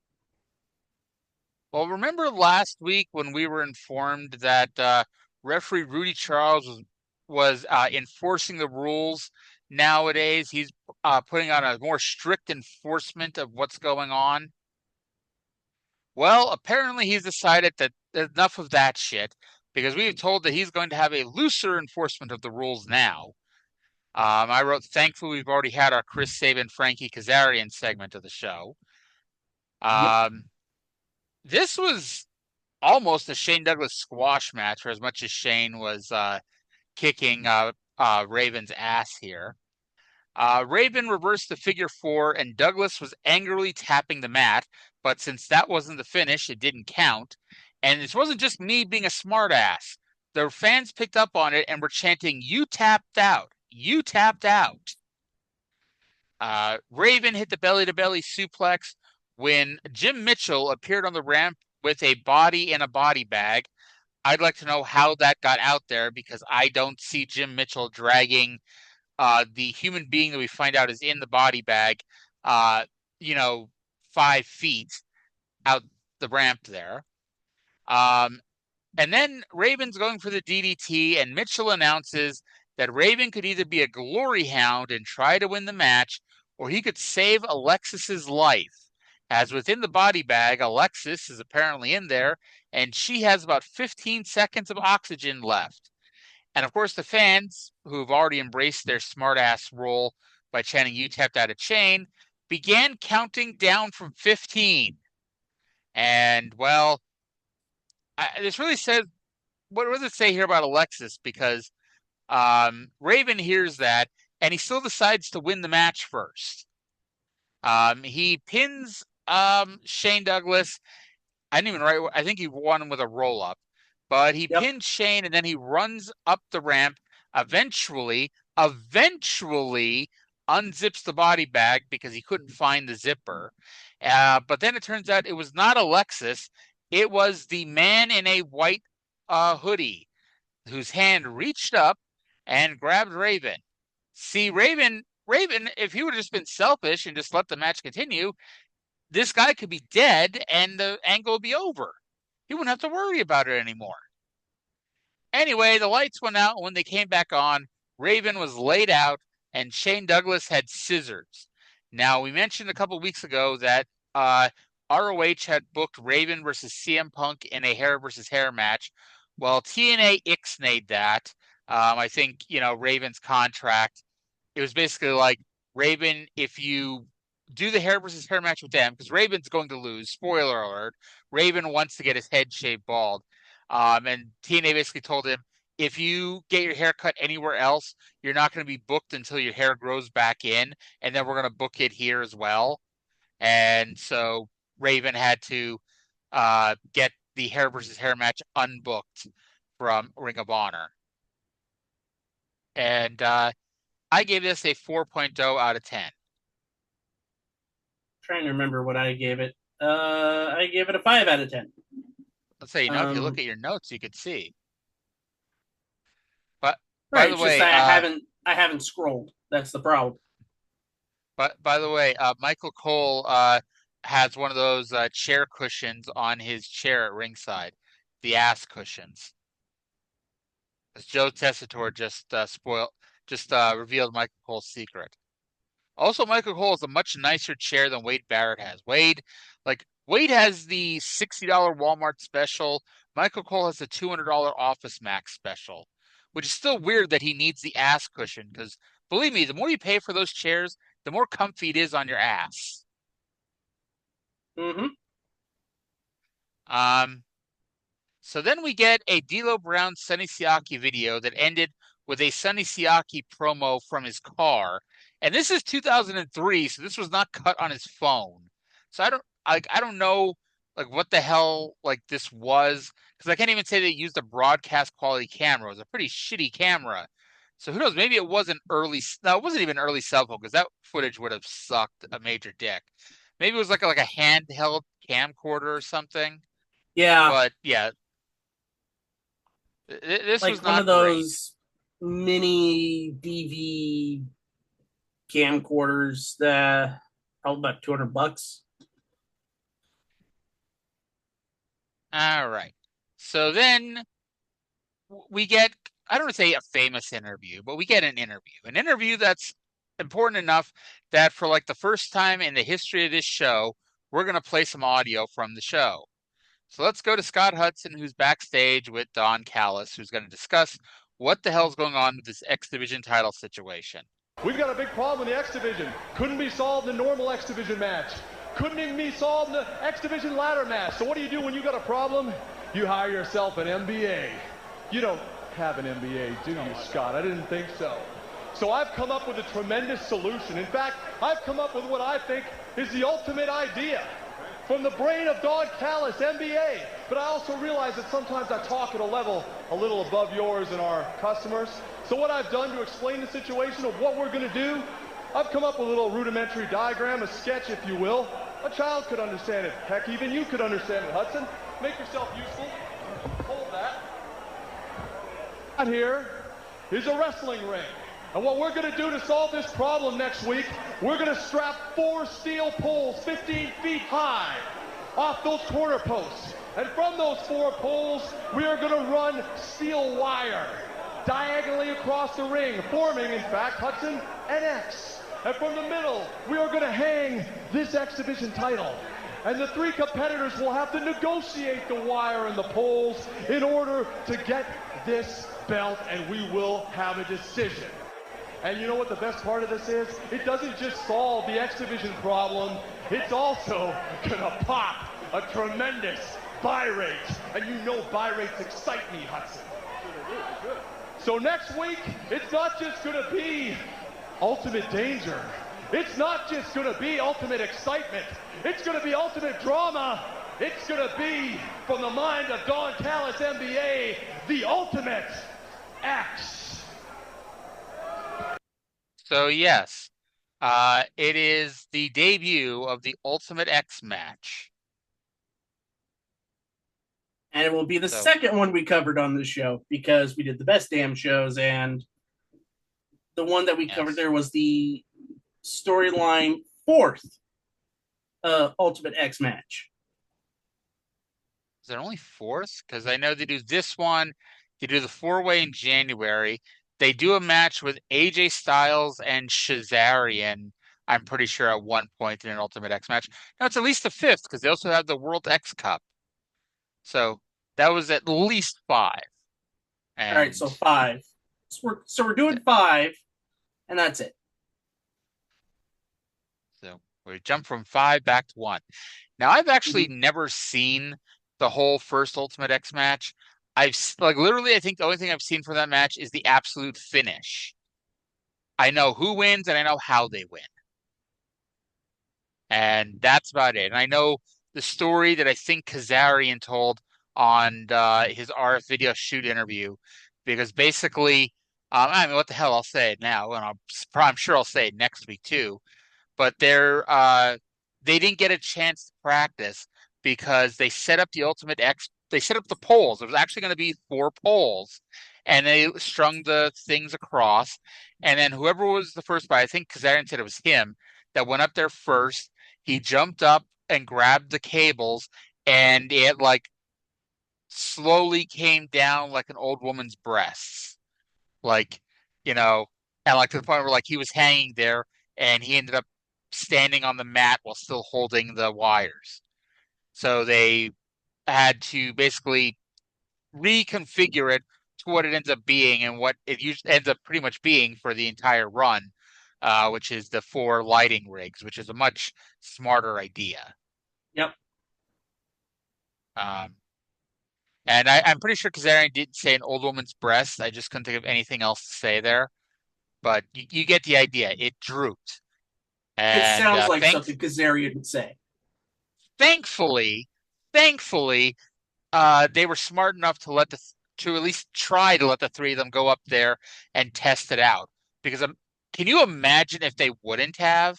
Well, remember last week when we were informed that referee Rudy Charles was enforcing the rules nowadays? He's putting on a more strict enforcement of what's going on. Well, apparently he's decided that enough of that shit because we've told that he's going to have a looser enforcement of the rules now. I wrote, thankfully, we've already had our Chris Sabin, Frankie Kazarian segment of the show. This was almost a Shane Douglas squash match for as much as Shane was kicking Raven's ass here. Raven reversed the figure 4 and Douglas was angrily tapping the mat, but since that wasn't the finish, it didn't count. And this wasn't just me being a smartass. The fans picked up on it and were chanting, "You tapped out. You tapped out." Raven hit the belly-to-belly suplex when Jim Mitchell appeared on the ramp with a body in a body bag. I'd like to know how that got out there, because I don't see Jim Mitchell dragging the human being that we find out is in the body bag, 5 feet out the ramp there. And then Raven's going for the DDT, and Mitchell announces that Raven could either be a glory hound and try to win the match, or he could save Alexis's life. As within the body bag, Alexis is apparently in there, and she has about 15 seconds of oxygen left. And of course, the fans, who've already embraced their smartass role by chanting "You tapped out a chain," began counting down from 15. And, well, this really says, what does it say here about Alexis? Because Raven hears that, and he still decides to win the match first. He pins Shane Douglas. I didn't even write. I think he won him with a roll-up. But he pinned Shane, and then he runs up the ramp, eventually unzips the body bag because he couldn't find the zipper. But then it turns out it was not Alexis. It was the man in a white hoodie whose hand reached up and grabbed Raven. See, Raven, if he would have just been selfish and just let the match continue, this guy could be dead and the angle would be over. He wouldn't have to worry about it anymore. Anyway, the lights went out, and when they came back on, Raven was laid out, and Shane Douglas had scissors. Now, we mentioned a couple weeks ago that ROH had booked Raven versus CM Punk in a hair versus hair match. Well, TNA ixnayed that. I think, Raven's contract, it was basically like, Raven, if you do the hair versus hair match with them, because Raven's going to lose, spoiler alert, Raven wants to get his head shaved bald. And TNA basically told him, if you get your hair cut anywhere else, you're not going to be booked until your hair grows back in, and then we're going to book it here as well. And so Raven had to get the hair versus hair match unbooked from Ring of Honor. And I gave this a 4.0 out of 10. Trying to remember what I gave it. I gave it a 5 out of 10. Let's say, if you look at your notes, you could see. But right, by the way, I haven't scrolled. That's the problem. But by the way, Michael Cole has one of those chair cushions on his chair at ringside, the ass cushions. As Joe Tessitore just revealed Michael Cole's secret. Also, Michael Cole has a much nicer chair than Wade Barrett has. Wade has the $60 Walmart special. Michael Cole has the $200 Office Max special, which is still weird that he needs the ass cushion, because believe me, the more you pay for those chairs, the more comfy it is on your ass. Mm-hmm. So then we get a D'Lo Brown Sonny Siaki video that ended with a Sonny Siaki promo from his car. And this is 2003, so this was not cut on his phone. So I don't know what the hell this was, because I can't even say they used a broadcast quality camera. It was a pretty shitty camera. So who knows? Maybe it was it wasn't even early cell phone, because that footage would have sucked a major dick. Maybe it was like a handheld camcorder or something. Yeah. But yeah, this was not one of those mini DV camcorders that probably about $200. All right. So then we get, I don't want to say a famous interview, but we get an interview that's important enough that for the first time in the history of this show, we're going to play some audio from the show. So let's go to Scott Hudson, who's backstage with Don Callis, who's going to discuss what the hell's going on with this X Division title situation. We've got a big problem in the X Division. Couldn't be solved in a normal X Division match. Couldn't even be solved in the X Division ladder match. So what do when you got a problem? You hire yourself an MBA. You don't have an MBA, do you, Scott? I didn't think so. So I've come up with a tremendous solution. In fact, I've come up with what I think is the ultimate idea. from the brain of Don Callis MBA. But I also realize that sometimes I talk at a level a little above yours and our customers. So what I've done to explain the situation of what we're going to do, I've come up with a little rudimentary diagram, a sketch, if you will. A child could understand it. Heck, even you could understand it, Hudson. Make yourself useful. Hold that. Out here is a wrestling ring. And what we're going to do to solve this problem next week, we're going to strap 4 steel poles 15 feet high off those corner posts. And from those 4 poles, we are going to run steel wire diagonally across the ring, forming, in fact, Hudson, an X. And from the middle, we are going to hang this X Division title. And the 3 competitors will have to negotiate the wire and the poles in order to get this belt, and we will have a decision. And you know what the best part of this is? It doesn't just solve the X Division problem, it's also gonna pop a tremendous buy rate. And you know buy rates excite me, Hudson. So next week, it's not just gonna be ultimate danger. It's not just gonna be ultimate excitement. It's gonna be ultimate drama. It's gonna be, from the mind of Don Callis MBA, the ultimate X. So yes, it is the debut of the Ultimate X match. And it will be the second one we covered on this show, because we did the best damn shows, and the one that we covered there was the storyline 4th Ultimate X match. Is it only 4th? Because I know they do this one, they do the 4-way in January. They do a match with AJ Styles and Kazarian, I'm pretty sure, at one point in an Ultimate X match. Now, it's at least the 5th, because they also have the World X Cup. So that was at least 5. And all right, so 5. So we're doing 5, and that's it. So we jump from 5 back to 1. Now, I've actually never seen the whole first Ultimate X match. Literally, I think the only thing I've seen from that match is the absolute finish. I know who wins and I know how they win. And that's about it. And I know the story that I think Kazarian told on his RF video shoot interview, because basically, I mean, what the hell, I'll say it now, and I'm sure I'll say it next week too, but they didn't get a chance to practice because they set up the Ultimate X. They set up the poles. There was actually going to be 4 poles, and they strung the things across. And then whoever was the first guy, I think Kazarian said it was him, that went up there first. He jumped up and grabbed the cables, and it slowly came down like an old woman's breasts, and to the point where he was hanging there, and he ended up standing on the mat while still holding the wires. So they had to basically reconfigure it to what it ends up being, and what it usually ends up pretty much being for the entire run, which is the 4 lighting rigs, which is a much smarter idea. Yep. And I'm pretty sure Kazarian didn't say an old woman's breast. I just couldn't think of anything else to say there. But you get the idea. It drooped. And, it sounds like something Kazarian would say. Thankfully, they were smart enough to at least try to let the 3 of them go up there and test it out. Because can you imagine if they wouldn't have?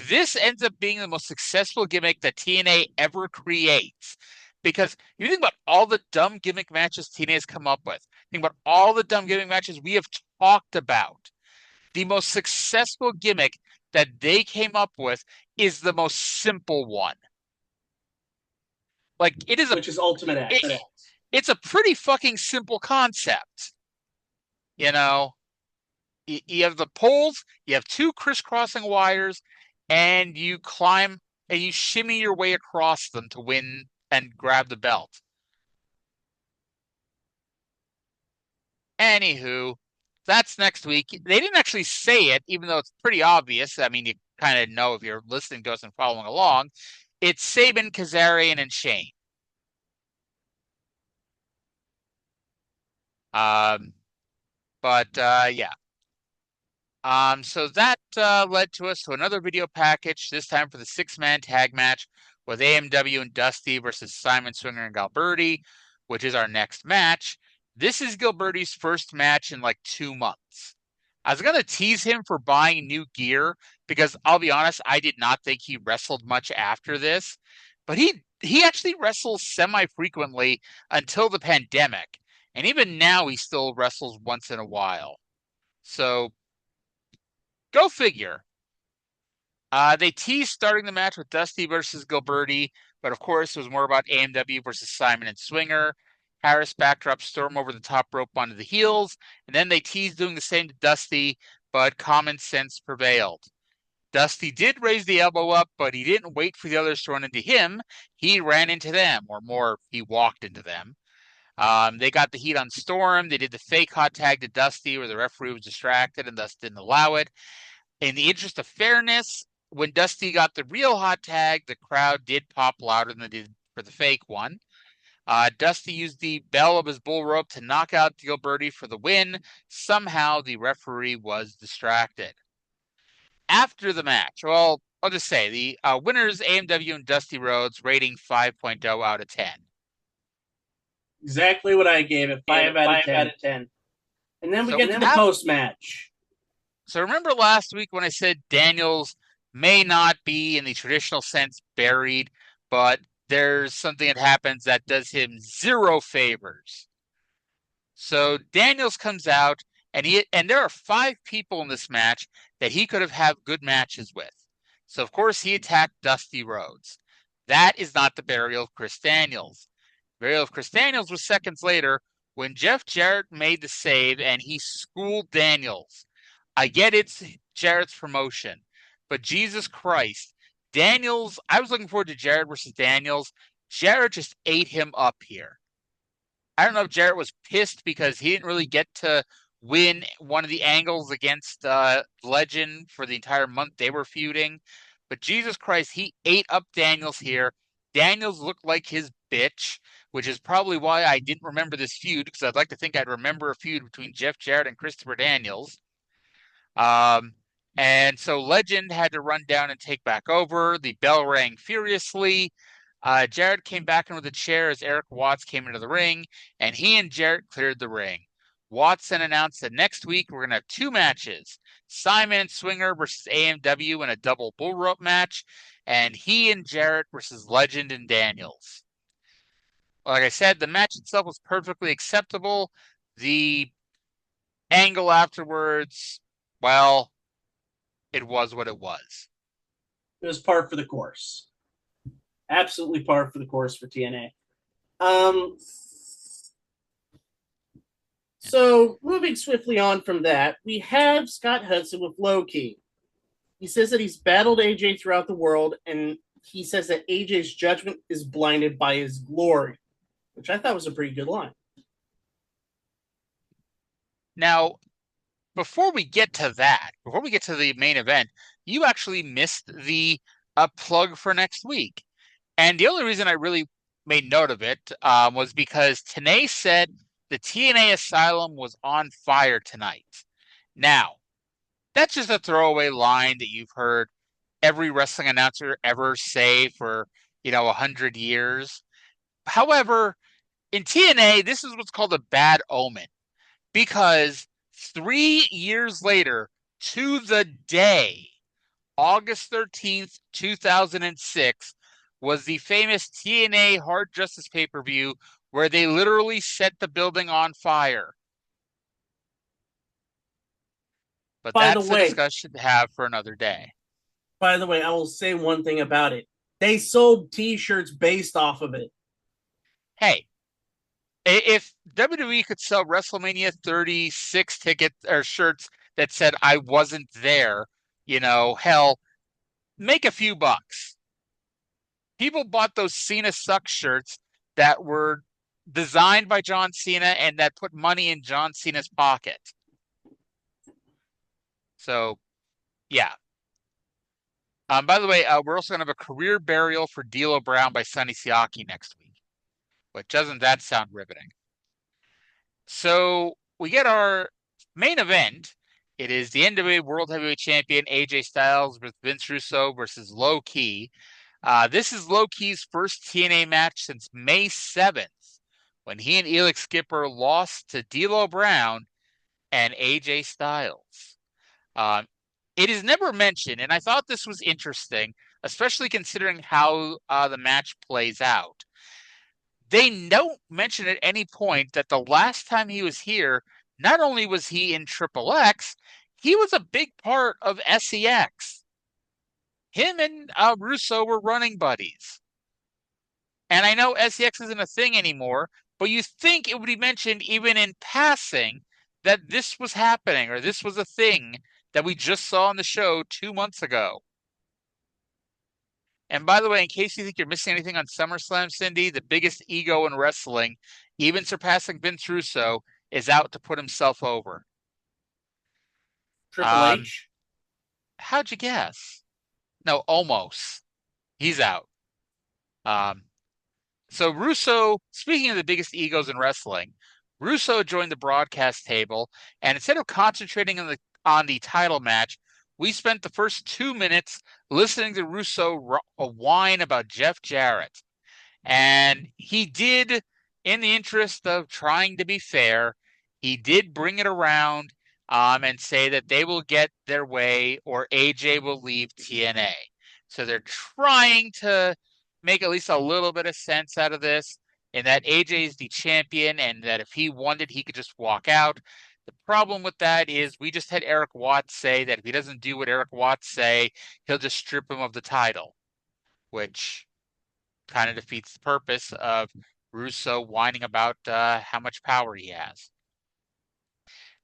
This ends up being the most successful gimmick that TNA ever creates. Because you think about all the dumb gimmick matches TNA has come up with. Think about all the dumb gimmick matches we have talked about. The most successful gimmick that they came up with is the most simple one. Which is Ultimate X. It's a pretty fucking simple concept. You have the poles, you have 2 crisscrossing wires, and you climb and you shimmy your way across them to win and grab the belt. Anywho, that's next week. They didn't actually say it, even though it's pretty obvious. I mean, you kind of know if you're listening to us and following along. It's Sabin, Kazarian, and Shane. Yeah. So that led to us to another video package, this time for the 6-man tag match with AMW and Dusty versus Simon Swinger and Gilberti, which is our next match. This is Gilberti's first match in like 2 months. I was going to tease him for buying new gear because I'll be honest, I did not think he wrestled much after this, but he actually wrestles semi-frequently until the pandemic, and even now he still wrestles once in a while. So, go figure. They teased starting the match with Dusty versus Gilberti, but of course it was more about AMW versus Simon and Swinger. Harris backdrop Storm over the top rope onto the heels, and then they teased doing the same to Dusty, but common sense prevailed. Dusty did raise the elbow up, but he didn't wait for the others to run into him. He ran into them, or more, he walked into them. They got the heat on Storm. They did the fake hot tag to Dusty where the referee was distracted and thus didn't allow it. In the interest of fairness, when Dusty got the real hot tag, the crowd did pop louder than they did for the fake one. Dusty used the bell of his bull rope to knock out Gilberti for the win. Somehow, the referee was distracted. After the match, well, I'll just say the winners, AMW and Dusty Rhodes, rating 5.0 out of 10. Exactly what I gave it, 5 out of 10. And then we get to the post-match. So remember last week when I said Daniels may not be in the traditional sense buried, but there's something that happens that does him zero favors. So Daniels comes out, and there are 5 people in this match that he could have had good matches with. So of course he attacked Dusty Rhodes. That is not the burial of Chris Daniels. The burial of Chris Daniels was seconds later when Jeff Jarrett made the save and he schooled Daniels. I get it's Jarrett's promotion, but Jesus Christ, Daniels, I was looking forward to Jarrett versus Daniels. Jarrett just ate him up here. I don't know if Jarrett was pissed because he didn't really get to win one of the angles against Legend for the entire month they were feuding, but Jesus Christ, he ate up Daniels here. Daniels looked like his bitch, which is probably why I didn't remember this feud, because I'd like to think I'd remember a feud between Jeff Jarrett and Christopher Daniels. And so Legend had to run down and take back over. The bell rang furiously. Jarrett came back in with a chair as Eric Watts came into the ring, and he and Jarrett cleared the ring. Watson announced that next week we're going to have 2 matches. Simon and Swinger versus AMW in a double bull rope match, and he and Jarrett versus Legend and Daniels. Like I said, the match itself was perfectly acceptable. The angle afterwards, well, it was what it was. It was par for the course. Absolutely par for the course for TNA. So, moving swiftly on from that, we have Scott Hudson with Low Key. He says that he's battled AJ throughout the world, and he says that AJ's judgment is blinded by his glory, which I thought was a pretty good line. Now, before we get to that, before we get to the main event, you actually missed the plug for next week. And the only reason I really made note of it was because Tenay said the TNA Asylum was on fire tonight. Now, that's just a throwaway line that you've heard every wrestling announcer ever say for, 100 years. However, in TNA, this is what's called a bad omen, because 3 years later, to the day, August 13th, 2006, was the famous TNA Hard Justice pay-per-view where they literally set the building on fire. But that's a discussion to have for another day. By the way, I will say one thing about it. They sold T-shirts based off of it. Hey, if WWE could sell WrestleMania 36 tickets or shirts that said I wasn't there, hell, make a few bucks. People bought those Cena Sucks shirts that were designed by John Cena and that put money in John Cena's pocket. So, yeah. By the way, we're also going to have a career burial for D'Lo Brown by Sonny Siaki next week. But doesn't that sound riveting? So, we get our main event. It is the NWA World Heavyweight Champion AJ Styles with Vince Russo versus Low Key. This is Low-Key's first TNA match since May 7th, when he and Elix Skipper lost to D'Lo Brown and AJ Styles. It is never mentioned, and I thought this was interesting, especially considering how the match plays out. They don't mention at any point that the last time he was here, not only was he in Triple X, he was a big part of SEX. Him and Russo were running buddies. And I know SEX isn't a thing anymore, but you think it would be mentioned even in passing that this was happening or this was a thing that we just saw on the show 2 months ago. And by the way, in case you think you're missing anything on SummerSlam, Cyndi, the biggest ego in wrestling, even surpassing Vince Russo, is out to put himself over. Triple H? How'd you guess? No, almost. He's out. So Russo, speaking of the biggest egos in wrestling, Russo joined the broadcast table, and instead of concentrating on the title match, we spent the first 2 minutes listening to Russo whine about Jeff Jarrett. And he did, in the interest of trying to be fair, he did bring it around and say that they will get their way or AJ will leave TNA. So they're trying to make at least a little bit of sense out of this, and that AJ is the champion and that if he wanted, he could just walk out. The problem with that is we just had Eric Watts say that if he doesn't do what Eric Watts say, he'll just strip him of the title, which kind of defeats the purpose of Russo whining about how much power he has.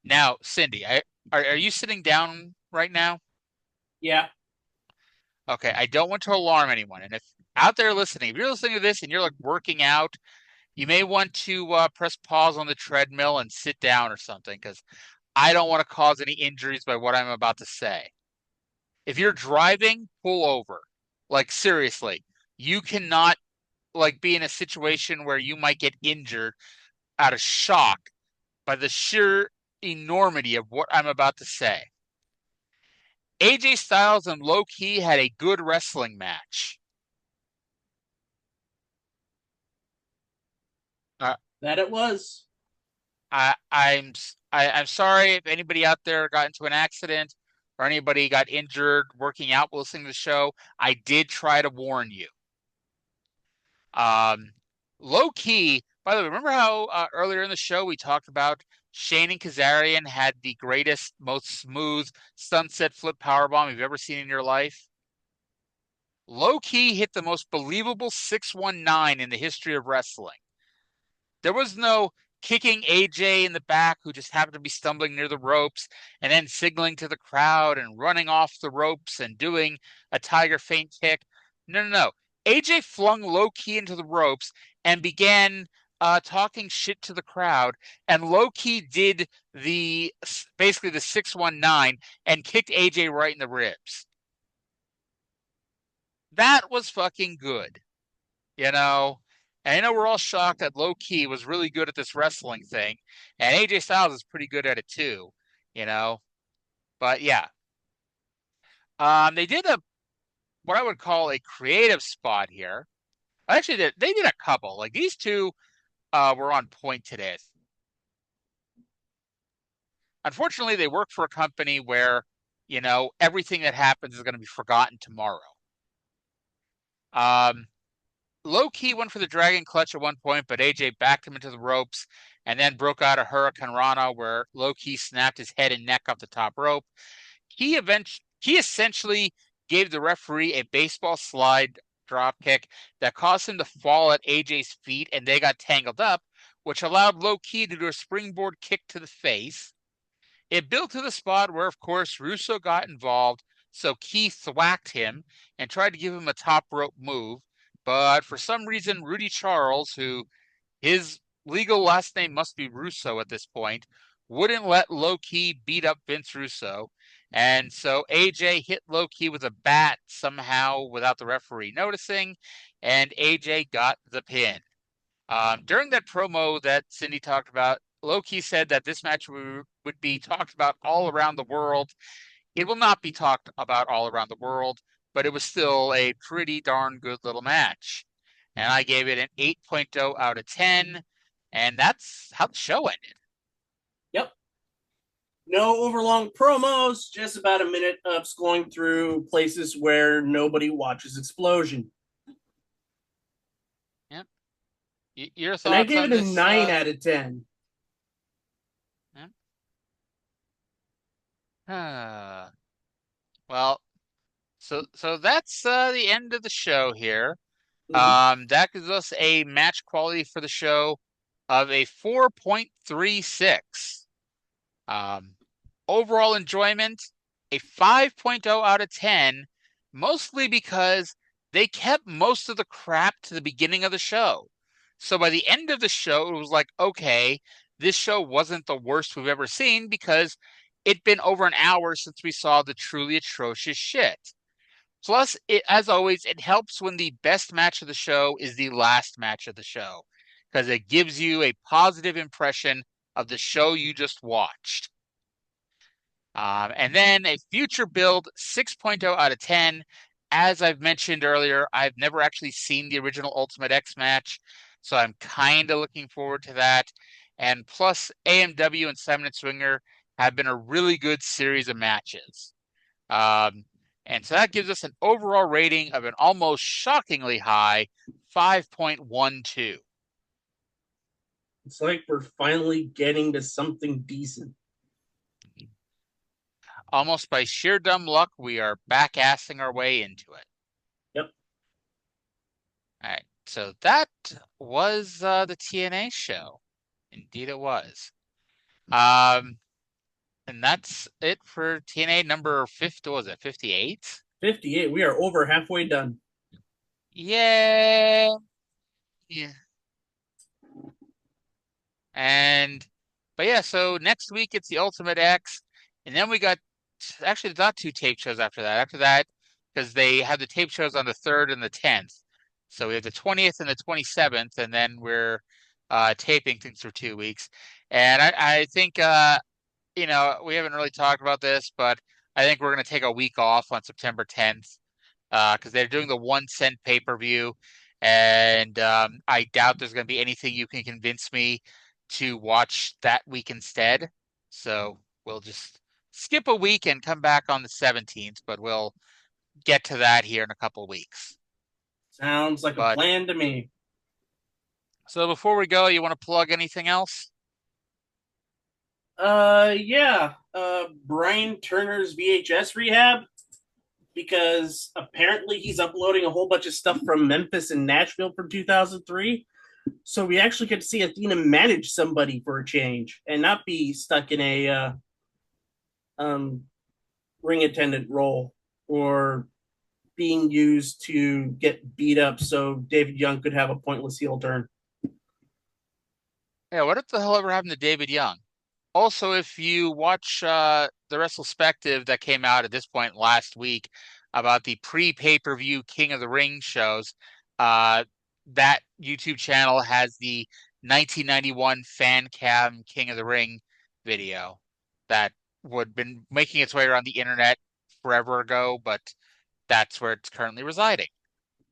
Now, Cyndi, are you sitting down right now? Yeah. Okay, I don't want to alarm anyone. And if out there listening, if you're listening to this and you're like working out, you may want to press pause on the treadmill and sit down or something, because I don't want to cause any injuries by what I'm about to say. If you're driving, pull over. Like, seriously, you cannot like be in a situation where you might get injured out of shock by the sheer enormity of what I'm about to say. AJ Styles and Low-Key had a good wrestling match. That it was. I'm sorry if anybody out there got into an accident or anybody got injured working out listening to the show. I did try to warn you. Low-Key, by the way, remember how earlier in the show we talked about Shane and Kazarian had the greatest, most smooth sunset flip powerbomb you've ever seen in your life? Low-Key hit the most believable 619 in the history of wrestling. There was no kicking AJ in the back who just happened to be stumbling near the ropes and then signaling to the crowd and running off the ropes and doing a tiger feint kick. No. AJ flung Low-Key into the ropes and began talking shit to the crowd, and Low-Key did basically the 619 and kicked AJ right in the ribs. That was fucking good, you know? And I know we're all shocked that Low-Key was really good at this wrestling thing, and AJ Styles is pretty good at it too, you know? But yeah. They did what I would call a creative spot here. Actually, they did a couple. Like, these two were on point today. Unfortunately, they work for a company where, you know, everything that happens is going to be forgotten tomorrow. Low-Key went for the Dragon Clutch at one point, but AJ backed him into the ropes and then broke out a Hurricane Rana where Low-Key snapped his head and neck off the top rope. He essentially gave the referee a baseball slide drop kick that caused him to fall at AJ's feet, and they got tangled up, which allowed Low-Key to do a springboard kick to the face. It built to the spot where, of course, Russo got involved, so Key thwacked him and tried to give him a top rope move. But for some reason, Rudy Charles, who his legal last name must be Russo at this point, wouldn't let Low-Key beat up Vince Russo. And so AJ hit Low-Key with a bat somehow without the referee noticing, and AJ got the pin. During that promo that Cyndi talked about, Low-Key said that this match would be talked about all around the world. It will not be talked about all around the world. but it was still a pretty darn good little match. And I gave it an 8.0 out of 10, and that's how the show ended. Yep. No overlong promos, just about a minute of scrolling through places where nobody watches Explosion. Yep. Your thoughts and I gave on it a this? 9 out of 10. Well, so that's the end of the show here. That gives us a match quality for the show of a 4.36. Overall enjoyment, a 5.0 out of 10, mostly because they kept most of the crap to the beginning of the show. So by the end of the show, it was like, okay, this show wasn't the worst we've ever seen because it'd been over an hour since we saw the truly atrocious shit. Plus, as always, it helps when the best match of the show is the last match of the show because it gives you a positive impression of the show you just watched. And then a future build 6.0 out of 10. As I've mentioned earlier, I've never actually seen the original Ultimate X match, so I'm kind of looking forward to that. And plus, AMW and Simon & Swinger have been a really good series of matches. And so that gives us an overall rating of an almost shockingly high 5.12. It's like we're finally getting to something decent. Almost by sheer dumb luck, we are back-assing our way into it. Yep. All right, so that was the TNA show. Indeed it was. And that's it for TNA number 50, what was it, 58? 58. We are over halfway done. Yeah. But yeah, so next week it's the Ultimate X, and then we got actually not 2 tape shows after that. After that, because they have the tape shows on the 3rd and the 10th. So we have the 20th and the 27th, and then we're taping things for 2 weeks. And I think we haven't really talked about this, but I think we're going to take a week off on September 10th because they're doing the 1 cent pay-per-view, and I doubt there's going to be anything you can convince me to watch that week instead. So we'll just skip a week and come back on the 17th, but we'll get to that here in a couple weeks. Sounds like a plan to me. So before we go, you want to plug anything else? Yeah. Brian Turner's VHS rehab, because apparently he's uploading a whole bunch of stuff from Memphis and Nashville from 2003. So we actually get to see Athena manage somebody for a change and not be stuck in a ring attendant role or being used to get beat up so David Young could have a pointless heel turn. Yeah, what the hell ever happened to David Young? Also, if you watch the retrospective that came out at this point last week about the pre-pay-per-view King of the Ring shows, that YouTube channel has the 1991 fan cam King of the Ring video that would been making its way around the internet forever ago, but that's where it's currently residing.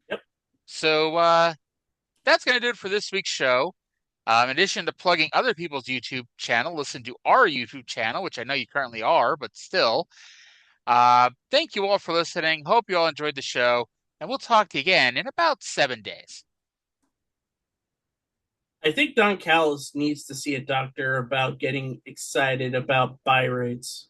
Yep. So that's going to do it for this week's show. In addition to plugging other people's YouTube channel, listen to our YouTube channel, which I know you currently are, but still. Thank you all for listening. Hope you all enjoyed the show, and we'll talk to you again in about 7 days. I think Don Callis needs to see a doctor about getting excited about buy rates.